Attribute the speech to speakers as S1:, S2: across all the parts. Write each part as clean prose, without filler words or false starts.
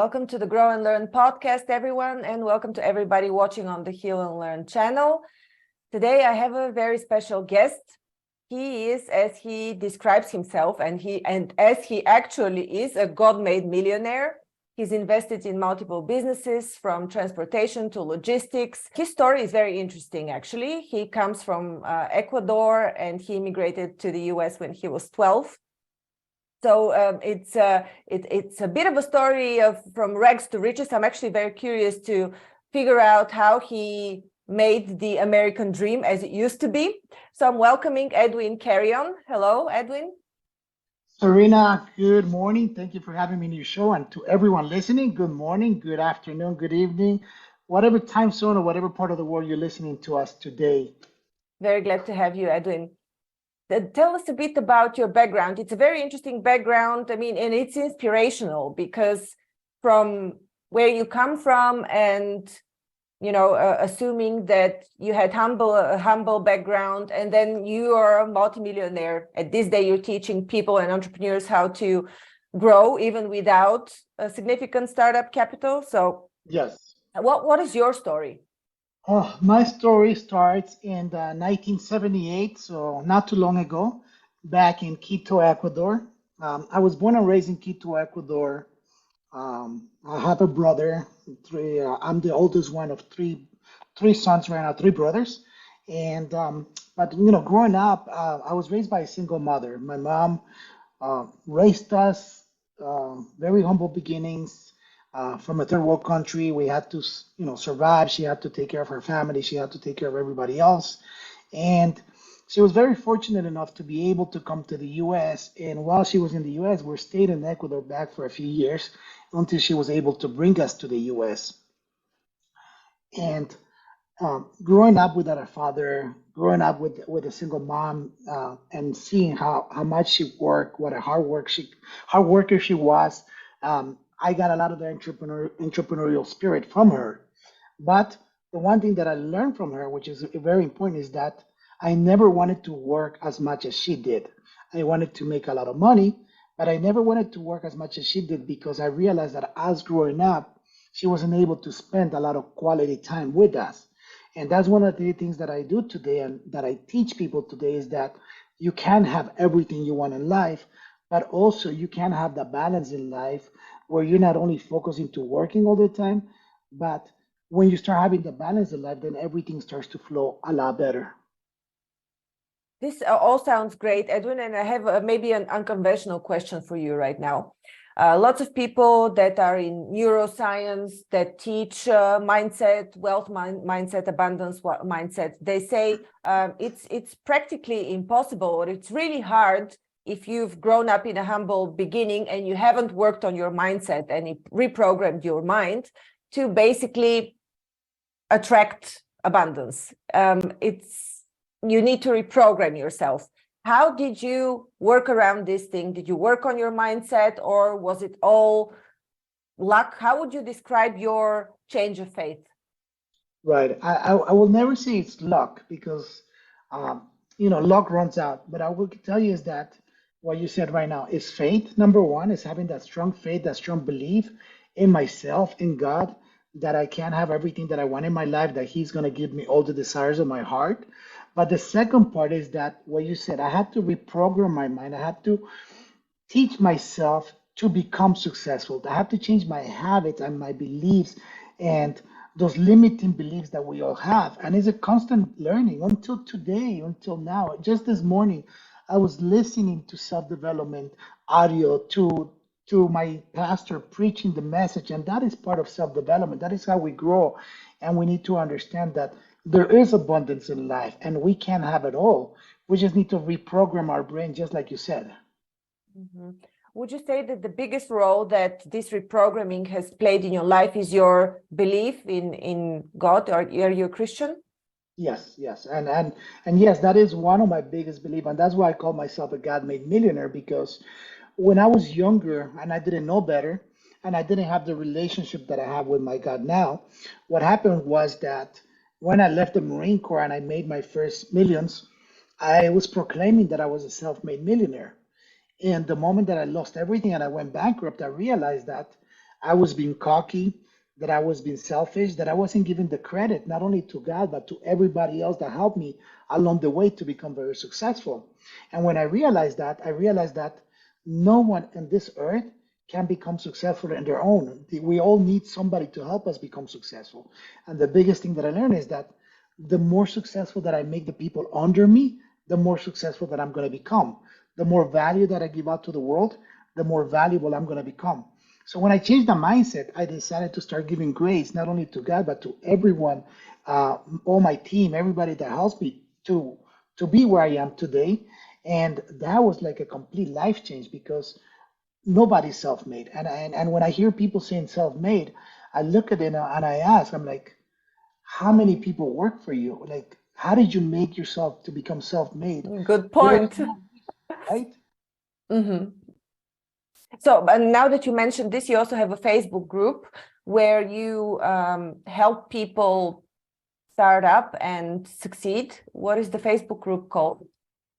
S1: Welcome to the Grow and Learn podcast, everyone, and welcome to everybody watching on the Heal and Learn channel. Today, I have a very special guest. He is, as he describes himself, and as he actually is, a God-made millionaire. He's invested in multiple businesses, from transportation to logistics. His story is very interesting, actually. He comes from Ecuador, and he immigrated to the US when he was 12. So it's a bit of a story from rags to riches. I'm actually very curious to figure out how he made the American dream as it used to be. So I'm welcoming Edwin Carrion. Hello, Edwin.
S2: Serena, good morning. Thank you for having me in your show. And to everyone listening, good morning, good afternoon, good evening, whatever time zone or whatever part of the world you're listening to us today.
S1: Very glad to have you, Edwin. Tell us a bit about your background. It's a very interesting background. I mean, and it's inspirational because from where you come from and, assuming that you had a humble background, and then you are a multimillionaire. At this day, you're teaching people and entrepreneurs how to grow even without a significant startup capital. So
S2: yes.
S1: What is your story?
S2: Oh, my story starts in 1978, so not too long ago, back in Quito, Ecuador. I was born and raised in Quito, Ecuador. I have a brother. I'm the oldest one of three sons right now, three brothers. And but growing up, I was raised by a single mother. My mom raised us, very humble beginnings. From a third world country, we had to, survive. She had to take care of her family. She had to take care of everybody else. And she was very fortunate enough to be able to come to the U.S. And while she was in the U.S., we stayed in Ecuador back for a few years until she was able to bring us to the U.S. And growing up without a father, growing up with a single mom, and seeing how much she worked, what a hard worker she was, I got a lot of the entrepreneurial spirit from her. But the one thing that I learned from her, which is very important, is that I never wanted to work as much as she did. I wanted to make a lot of money, but I never wanted to work as much as she did because I realized that as growing up, she wasn't able to spend a lot of quality time with us. And that's one of the things that I do today and that I teach people today is that you can have everything you want in life, but also you can have the balance in life where you're not only focusing to working all the time, but when you start having the balance in life, then everything starts to flow a lot better.
S1: This all sounds great, Edwin, and I have maybe an unconventional question for you right now. Lots of people that are in neuroscience that teach mindset, wealth mindset, abundance mindset, they say it's practically impossible, or it's really hard if you've grown up in a humble beginning and you haven't worked on your mindset and reprogrammed your mind to basically attract abundance. You need to reprogram yourself. How did you work around this thing? Did you work on your mindset, or was it all luck? How would you describe your change of faith?
S2: Right. I will never say it's luck because, luck runs out. But I will tell you is that what you said right now is faith. Number one is having that strong faith, that strong belief in myself, in God, that I can have everything that I want in my life, that He's going to give me all the desires of my heart. But the second part is that what you said, I had to reprogram my mind. I had to teach myself to become successful. I have to change my habits and my beliefs and those limiting beliefs that we all have. And it's a constant learning until today, until now. Just this morning, I was listening to self-development audio to my pastor preaching the message, and that is part of self-development. That is how we grow. And we need to understand that there is abundance in life and we can have it all. We just need to reprogram our brain, just like you said.
S1: Mm-hmm. Would you say that the biggest role that this reprogramming has played in your life is your belief in God, or are you a Christian?
S2: Yes. And yes, that is one of my biggest beliefs. And that's why I call myself a God-made millionaire, because when I was younger and I didn't know better and I didn't have the relationship that I have with my God now, what happened was that when I left the Marine Corps and I made my first millions, I was proclaiming that I was a self-made millionaire. And the moment that I lost everything and I went bankrupt, I realized that I was being cocky, that I was being selfish, that I wasn't giving the credit not only to God, but to everybody else that helped me along the way to become very successful. And when I realized that no one on this earth can become successful on their own. We all need somebody to help us become successful. And the biggest thing that I learned is that the more successful that I make the people under me, the more successful that I'm going to become. The more value that I give out to the world, the more valuable I'm going to become. So when I changed the mindset, I decided to start giving grace not only to God but to everyone, all my team, everybody that helps me to be where I am today. And that was like a complete life change because nobody's self-made. And when I hear people saying self-made, I look at it and I ask, I'm like, how many people work for you? Like, how did you make yourself to become self-made?
S1: Good
S2: There was
S1: point.
S2: no, right?
S1: Hmm. So, but now that you mentioned this, you also have a Facebook group where you help people start up and succeed. What is the Facebook group called?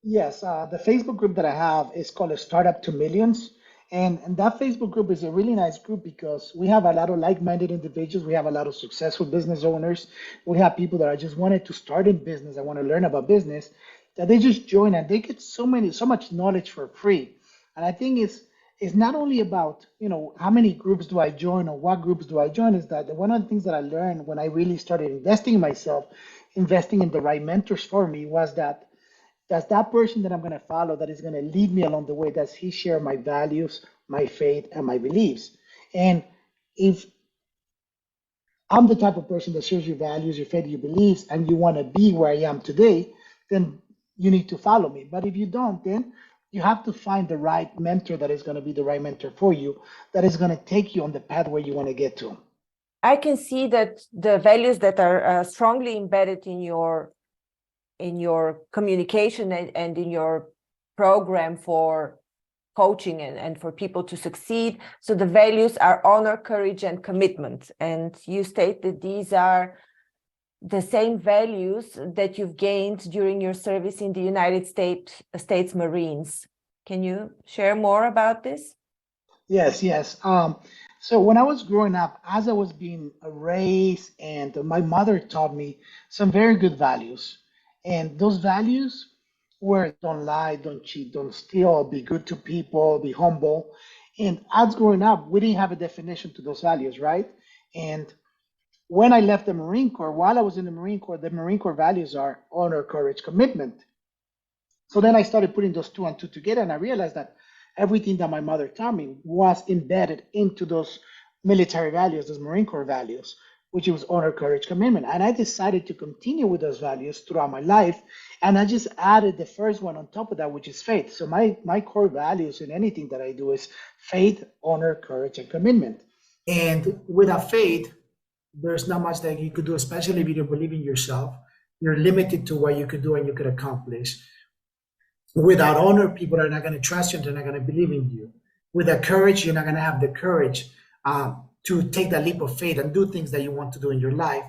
S2: Yes, the Facebook group that I have is called a Startup to Millions. And that Facebook group is a really nice group because we have a lot of like-minded individuals. We have a lot of successful business owners. We have people that are just wanted to start in business. I want to learn about business that they just join and they get so much knowledge for free. And I think it's not only about, how many groups do I join or what groups do I join, is that one of the things that I learned when I really started investing in myself, investing in the right mentors for me, was that does that person that I'm going to follow, that is going to lead me along the way, does he share my values, my faith, and my beliefs? And if I'm the type of person that shares your values, your faith, your beliefs, and you want to be where I am today, then you need to follow me. But if you don't, then you have to find the right mentor that is going to be the right mentor for you, that is going to take you on the path where you want to get to.
S1: I can see that the values that are strongly embedded in your communication and in your program for coaching and for people to succeed. So the values are honor, courage, and commitment. And you state that these are the same values that you've gained during your service in the United States Marines. Can you share more about this?
S2: Yes, yes. So when I was growing up, as I was being raised, and my mother taught me some very good values. And those values were don't lie, don't cheat, don't steal, be good to people, be humble. And as growing up, we didn't have a definition to those values, right? And when I left the Marine Corps, while I was in the Marine Corps values are honor, courage, commitment. So then I started putting those two and two together, and I realized that everything that my mother taught me was embedded into those military values, those Marine Corps values, which was honor, courage, commitment. And I decided to continue with those values throughout my life. And I just added the first one on top of that, which is faith. So my core values in anything that I do is faith, honor, courage, and commitment. And without faith, there's not much that you could do, especially if you don't believe in yourself. You're limited to what you could do and you could accomplish. Without honor, people are not going to trust you and they're not going to believe in you. Without courage, you're not going to have the courage to take that leap of faith and do things that you want to do in your life.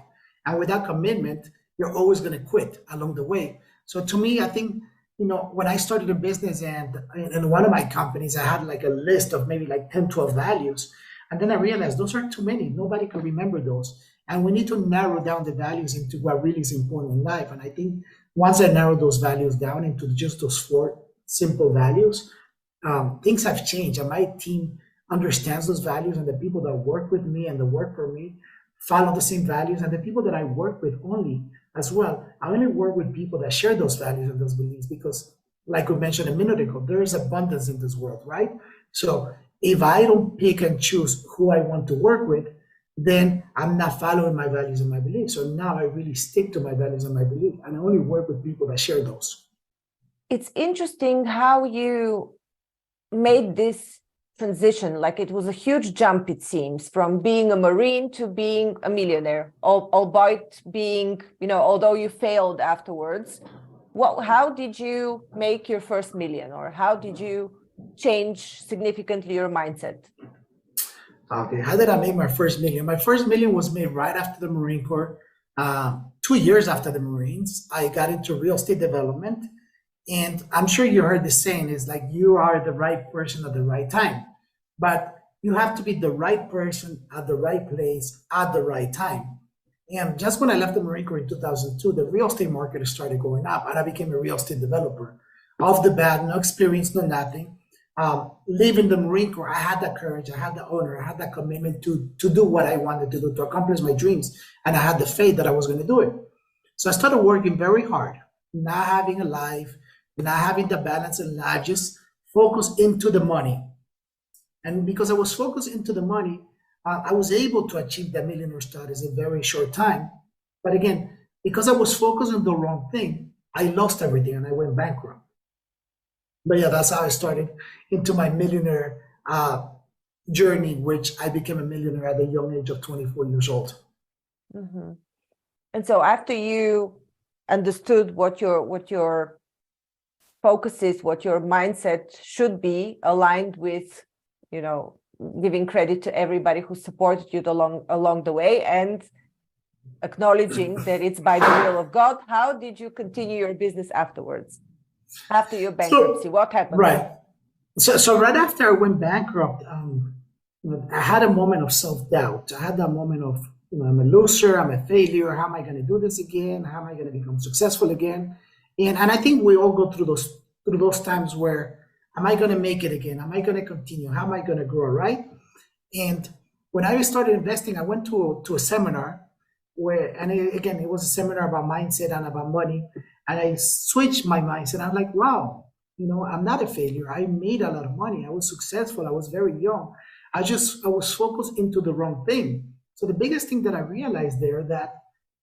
S2: And without commitment, you're always going to quit along the way. So to me, I think, when I started a business and in one of my companies, I had like a list of maybe like 10, 12 values. And then I realized those are too many. Nobody can remember those. And we need to narrow down the values into what really is important in life. And I think once I narrowed those values down into just those 4 simple values, things have changed. And my team understands those values, and the people that work with me and that work for me follow the same values. And the people that I work with only as well, I only work with people that share those values and those beliefs because, like we mentioned a minute ago, there is abundance in this world, right? So if I don't pick and choose who I want to work with, then I'm not following my values and my beliefs. So now I really stick to my values and my beliefs, and I only work with people that share those.
S1: It's interesting how you made this transition. Like it was a huge jump, it seems, from being a Marine to being a millionaire, albeit being, although you failed afterwards. How did you make your first million, or how did you change significantly your mindset?
S2: Okay, how did I make my first million? My first million was made right after the Marine Corps. 2 years after the Marines, I got into real estate development. And I'm sure you heard the saying is like, you are the right person at the right time. But
S3: you have to be the right person at the right place at the right time. And just when I left the Marine Corps in 2002, the real estate market started going up, and I became a real estate developer. Off the bat, no experience, no nothing. Leaving the Marine Corps, I had that courage, I had the honor, I had that commitment to do what I wanted to do, to accomplish my dreams, and I had the faith that I was going to do it. So I started working very hard, not having a life, not having the balance in life, just focus into the money. And because I was focused into the money, I was able to achieve the millionaire status in a very short time. But again, because I was focused on the wrong thing, I lost everything and I went bankrupt. But yeah, that's how I started into my millionaire journey, which I became a millionaire at the young age of 24 years old.
S1: Mm-hmm. And so after you understood what your focus is, what your mindset should be, aligned with, giving credit to everybody who supported you along the way, and acknowledging that it's by the will of God, how did you continue your business afterwards? After your bankruptcy, what happened?
S3: Right. So right after I went bankrupt, I had a moment of self-doubt. I had that moment of, I'm a loser, I'm a failure. How am I going to do this again? How am I going to become successful again? And I think we all go through those times where, am I going to make it again? Am I going to continue? How am I going to grow, right? And when I started investing, I went to a seminar it was a seminar about mindset and about money. And I switched my mindset. I'm like, wow, I'm not a failure. I made a lot of money. I was successful. I was very young. I was focused into the wrong thing. So the biggest thing that I realized there, that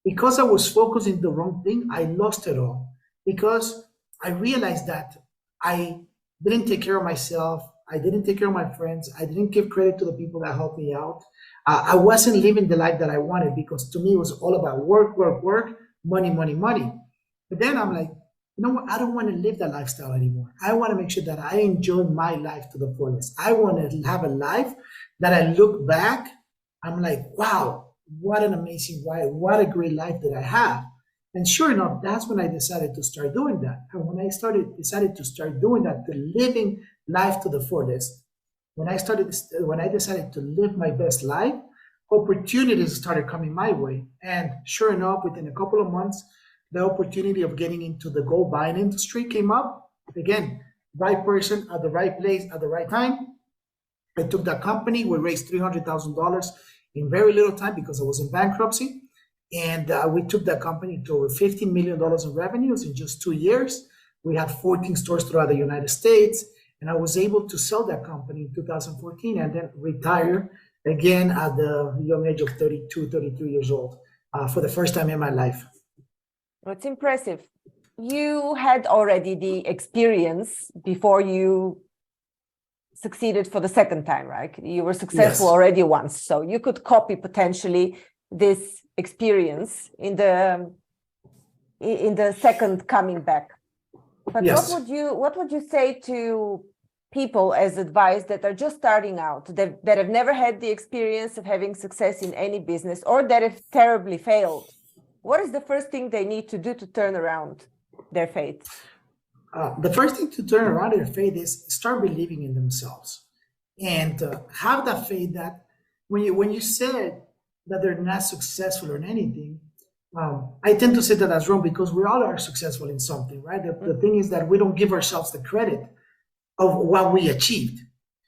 S3: because I was focused in the wrong thing, I lost it all. Because I realized that I didn't take care of myself. I didn't take care of my friends. I didn't give credit to the people that helped me out. I wasn't living the life that I wanted, because to me it was all about work, money, money, money. But then I'm like, you know what? I don't want to live that lifestyle anymore. I want to make sure that I enjoy my life to the fullest. I want to have a life that I look back, I'm like, wow, what an amazing life. What a great life that I have. And sure enough, that's when I decided to start doing that. And when I decided to start doing that, the living life to the fullest, when I decided to live my best life, opportunities started coming my way. And sure enough, within a couple of months, the opportunity of getting into the gold buying industry came up. Again, right person at the right place at the right time. I took that company. We raised $300,000 in very little time because I was in bankruptcy. And we took that company to over $15 million in revenues in just 2 years. We had 14 stores throughout the United States. And I was able to sell that company in 2014 and then retire again at the young age of 33 years old for the first time in my life.
S1: That's impressive. You had already the experience before you succeeded for the second time, right? You were successful already once, so you could copy potentially this experience in the second coming back. But what would you say to people as advice that are just starting out, that have never had the experience of having success in any business, or that have terribly failed? What is the first thing they need to do to turn around their faith?
S3: The first thing to turn around their faith is start believing in themselves, and have that faith that when you said that they're not successful in anything, I tend to say that that's wrong, because we all are successful in something, right? The thing is that we don't give ourselves the credit of what we achieved.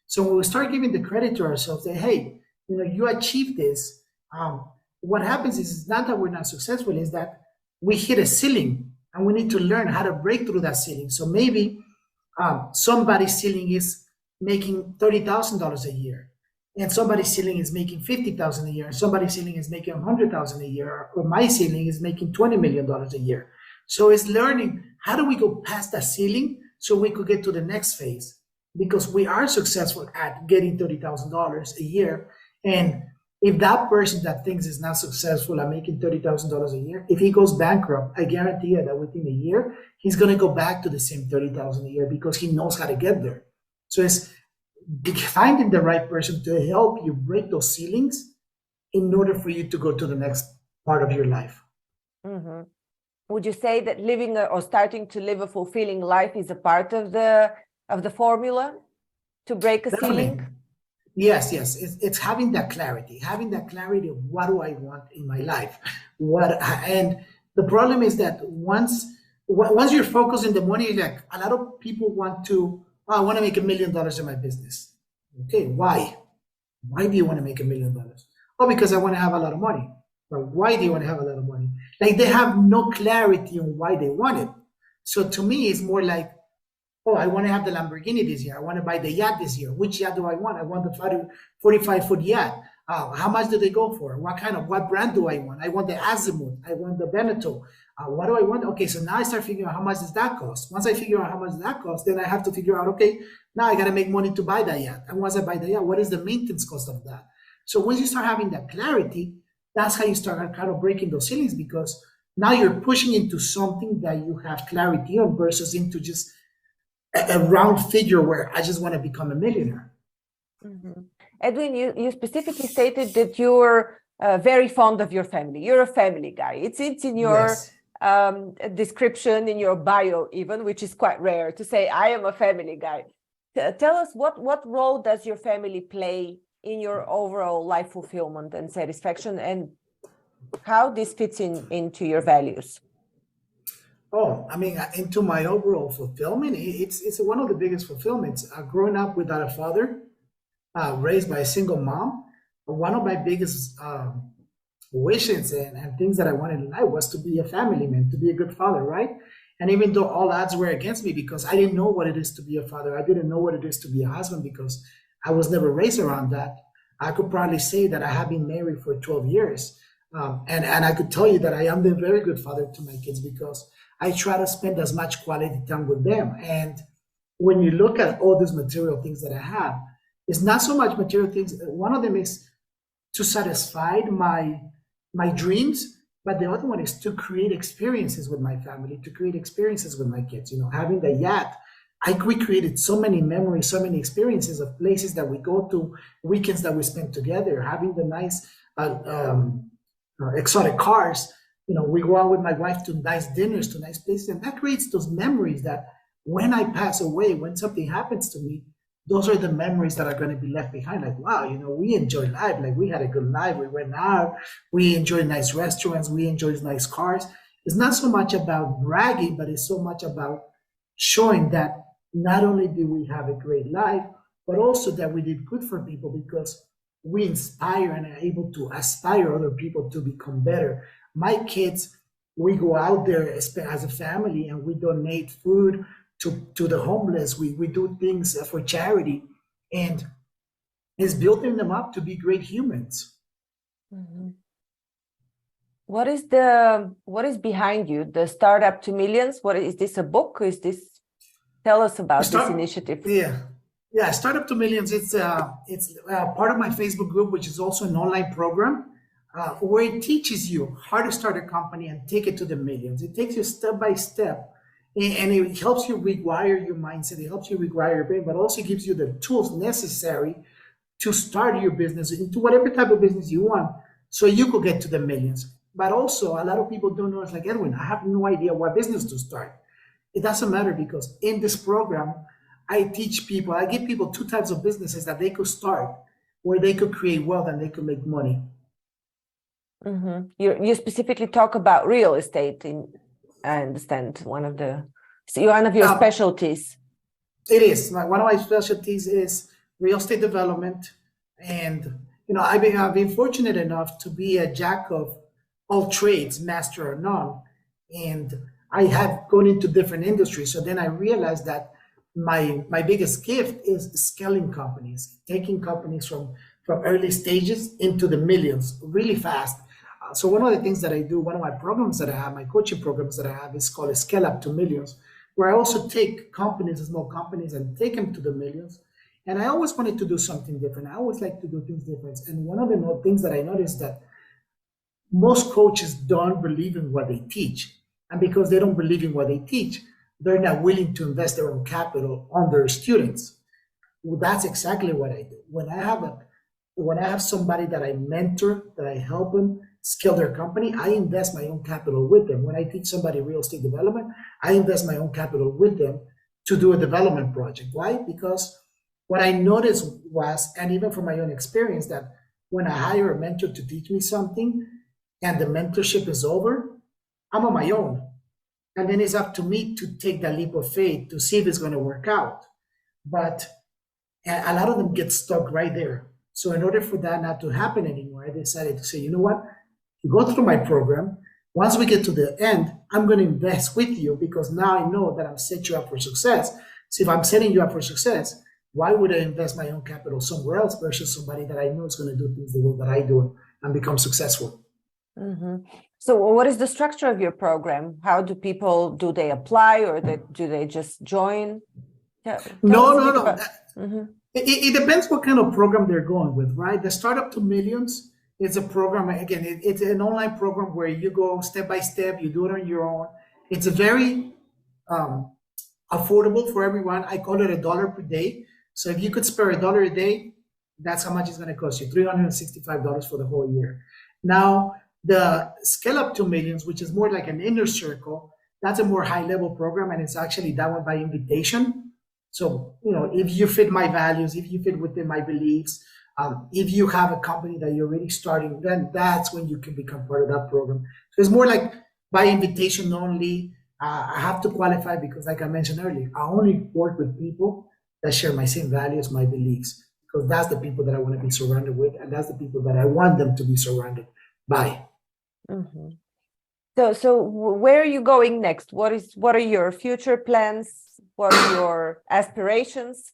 S3: So when we start giving the credit to ourselves, that, hey, you achieved this. What happens is, it's not that we're not successful, is that we hit a ceiling and we need to learn how to break through that ceiling. So maybe somebody's ceiling is making $30,000 a year, and somebody's ceiling is making $50,000 a year, and somebody's ceiling is making $100,000 a year, or my ceiling is making $20 million a year. So it's learning, how do we go past that ceiling so we could get to the next phase? Because we are successful at getting $30,000 a year. And if that person that thinks is not successful at making $30,000 a year, if he goes bankrupt, I guarantee you that within a year, he's going to go back to the same $30,000 a year, because he knows how to get there. So it's finding the right person to help you break those ceilings in order for you to go to the next part of your life.
S1: Mm-hmm. Would you say that living or starting to live a fulfilling life is a part of the formula to break a ceiling?
S3: Yes. It's having that clarity of what do I want in my life, and the problem is that once you're focused in the money, like a lot of people want to, oh, I want to make $1 million in my business. Okay, why? Why do you want to make $1 million? Oh, because I want to have a lot of money. But why do you want to have a lot of money? Like they have no clarity on why they want it. So to me, it's more like, oh, I want to have the Lamborghini this year. I want to buy the yacht this year. Which yacht do I want? I want the 45-foot yacht. How much do they go for? What brand do I want? I want the Azimuth. I want the Veneto. What do I want? Okay, so now I start figuring out how much does that cost. Once I figure out how much that costs, then I have to figure out, okay, now I got to make money to buy that yacht. And once I buy the yacht, what is the maintenance cost of that? So once you start having that clarity, that's how you start kind of breaking those ceilings, because now you're pushing into something that you have clarity on versus into just a round figure where I just want to become a millionaire.
S1: Mm-hmm. Edwin, you specifically stated that you're very fond of your family. You're a family guy. It's in your description, in your bio even, which is quite rare to say, I am a family guy. Tell us what role does your family play in your overall life fulfillment and satisfaction, and how this fits into your values?
S3: Oh, I mean, into my overall fulfillment, it's one of the biggest fulfillments. Growing up without a father, raised by a single mom, one of my biggest wishes and things that I wanted in life was to be a family man, to be a good father, right? And even though all odds were against me, because I didn't know what it is to be a father, I didn't know what it is to be a husband, because I was never raised around that. I could probably say that I have been married for 12 years. And I could tell you that I am a very good father to my kids, because I try to spend as much quality time with them. And when you look at all these material things that I have, it's not so much material things. One of them is to satisfy my dreams, but the other one is to create experiences with my family, to create experiences with my kids. Having the yacht, we created so many memories, so many experiences of places that we go to, weekends that we spend together, having the nice exotic cars. We go out with my wife to nice dinners, to nice places, and that creates those memories that when I pass away, when something happens to me, those are the memories that are going to be left behind. Like, wow, we enjoyed life. Like, we had a good life. We went out. We enjoyed nice restaurants. We enjoyed nice cars. It's not so much about bragging, but it's so much about showing that not only did we have a great life, but also that we did good for people, because we inspire and are able to aspire other people to become better. My kids, we go out there as a family and we donate food to the homeless. We do things for charity, and it's building them up to be great humans.
S1: Mm-hmm. What is behind you? The Startup to Millions? What is this, a book? Tell us about this initiative.
S3: Yeah. Startup to Millions. It's part of my Facebook group, which is also an online program where it teaches you how to start a company and take it to the millions. It takes you step by step, and it helps you rewire your mindset. It helps you rewire your brain, but also gives you the tools necessary to start your business into whatever type of business you want, so you could get to the millions. But also, a lot of people don't know. It's like, Edwin, I have no idea what business to start. It doesn't matter, because in this program, I give people two types of businesses that they could start, where they could create wealth and they could make money.
S1: Mm-hmm. You specifically talk about real estate. I understand one of your specialties.
S3: It is. One of my specialties is real estate development, and I've been fortunate enough to be a jack of all trades, master or none, and I have gone into different industries. So then I realized that my biggest gift is scaling companies, taking companies from early stages into the millions really fast. So one of the things that I do, one of my programs that I have, my coaching programs that I have, is called Scale Up to Millions, where I also take companies, small companies, and take them to the millions. And I always wanted to do something different. I always like to do things different. And one of the things that I noticed that most coaches don't believe in what they teach. And because they don't believe in what they teach, they're not willing to invest their own capital on their students. Well, that's exactly what I do. When I have somebody that I mentor, that I help them scale their company, I invest my own capital with them. When I teach somebody real estate development, I invest my own capital with them to do a development project. Why? Because what I noticed was, and even from my own experience, that when I hire a mentor to teach me something and the mentorship is over, I'm on my own. And then it's up to me to take that leap of faith to see if it's going to work out. But a lot of them get stuck right there. So in order for that not to happen anymore, I decided to say, you know what? You go through my program. Once we get to the end, I'm going to invest with you because now I know that I'm set you up for success. So if I'm setting you up for success, why would I invest my own capital somewhere else versus somebody that I know is going to do things the way that I do and become successful?
S1: Mm-hmm. So what is the structure of your program? How do people, do they apply or do they just join?
S3: No.
S1: Mm-hmm.
S3: It depends what kind of program they're going with, right? The Startup to Millions is a program, again, it's an online program where you go step by step, you do it on your own. It's a very affordable for everyone. I call it $1 per day. So if you could spare $1 a day, that's how much it's going to cost you, $365 for the whole year. Now, the Scale Up to Millions, which is more like an inner circle, that's a more high level program, and it's actually that one by invitation. So, if you fit my values, if you fit within my beliefs, if you have a company that you're already starting, then that's when you can become part of that program. So it's more like by invitation only. I have to qualify because, like I mentioned earlier, I only work with people that share my same values, my beliefs, because that's the people that I want to be surrounded with, and that's the people that I want them to be surrounded by.
S1: Mm-hmm. So where are you going next? What are your future plans? What are your aspirations?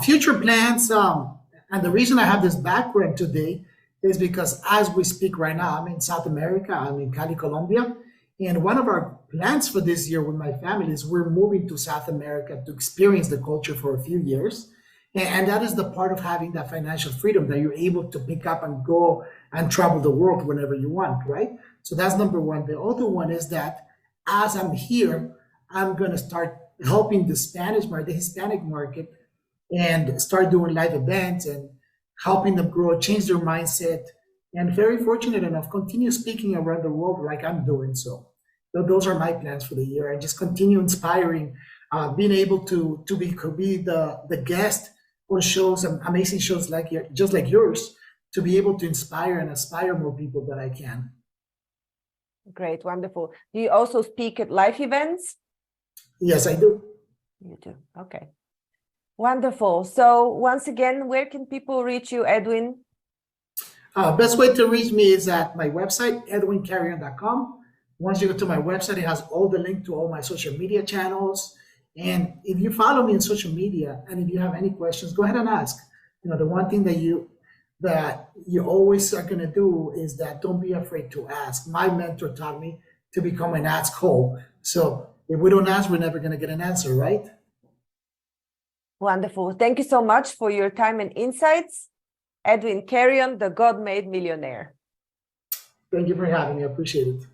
S3: Future plans, and the reason I have this background today is because as we speak right now, I'm in South America, I'm in Cali, Colombia, and one of our plans for this year with my family is we're moving to South America to experience the culture for a few years. And that is the part of having that financial freedom that you're able to pick up and go and travel the world whenever you want, right? So that's number one. The other one is that as I'm here, I'm going to start helping the Hispanic market, and start doing live events and helping them grow, change their mindset, and very fortunate enough, continue speaking around the world like I'm doing. So those are my plans for the year, and just continue inspiring, being able to be the guest on shows, amazing shows just like yours, to be able to inspire and aspire more people that I can.
S1: Great, wonderful. Do you also speak at live events?
S3: Yes, I do.
S1: You do. Okay. Wonderful. So once again, where can people reach you, Edwin?
S3: Best way to reach me is at my website, edwincarrion.com. Once you go to my website, it has all the link to all my social media channels. And if you follow me on social media, and if you have any questions, go ahead and ask. The one thing that you always are going to do is that don't be afraid to ask. My mentor taught me to become an ask hole. So if we don't ask, we're never going to get an answer, right?
S1: Wonderful. Thank you so much for your time and insights. Edwin Carrion, the God-made millionaire.
S3: Thank you for having me. I appreciate it.